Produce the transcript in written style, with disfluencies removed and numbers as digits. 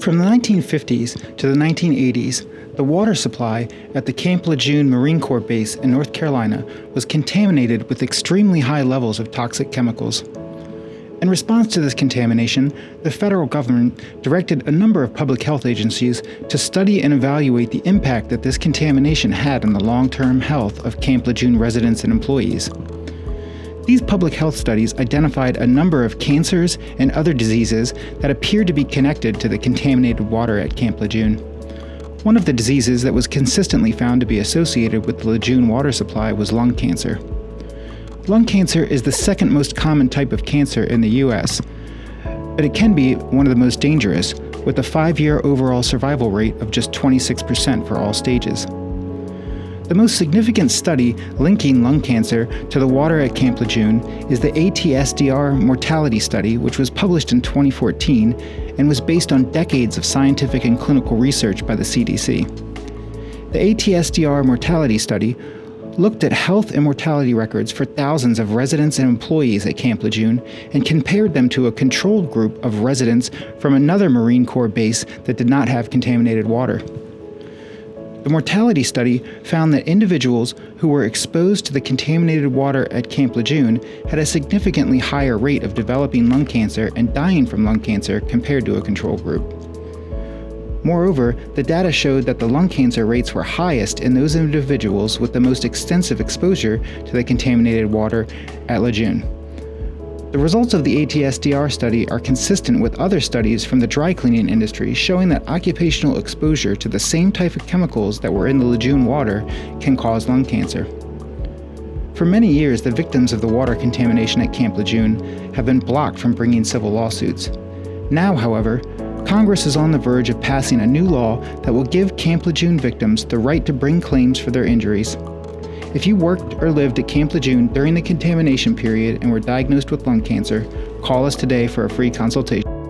From the 1950s to the 1980s, the water supply at the Camp Lejeune Marine Corps base in North Carolina was contaminated with extremely high levels of toxic chemicals. In response to this contamination, the federal government directed a number of public health agencies to study and evaluate the impact that this contamination had on the long-term health of Camp Lejeune residents and employees. These public health studies identified a number of cancers and other diseases that appeared to be connected to the contaminated water at Camp Lejeune. One of the diseases that was consistently found to be associated with the Lejeune water supply was lung cancer. Lung cancer is the second most common type of cancer in the U.S., but it can be one of the most dangerous, with a 5-year overall survival rate of just 26% for all stages. The most significant study linking lung cancer to the water at Camp Lejeune is the ATSDR mortality study, which was published in 2014 and was based on decades of scientific and clinical research by the CDC. The ATSDR mortality study looked at health and mortality records for thousands of residents and employees at Camp Lejeune and compared them to a controlled group of residents from another Marine Corps base that did not have contaminated water. The mortality study found that individuals who were exposed to the contaminated water at Camp Lejeune had a significantly higher rate of developing lung cancer and dying from lung cancer compared to a control group. Moreover, the data showed that the lung cancer rates were highest in those individuals with the most extensive exposure to the contaminated water at Lejeune. The results of the ATSDR study are consistent with other studies from the dry cleaning industry showing that occupational exposure to the same type of chemicals that were in the Lejeune water can cause lung cancer. For many years, the victims of the water contamination at Camp Lejeune have been blocked from bringing civil lawsuits. Now, however, Congress is on the verge of passing a new law that will give Camp Lejeune victims the right to bring claims for their injuries. If you worked or lived at Camp Lejeune during the contamination period and were diagnosed with lung cancer, call us today for a free consultation.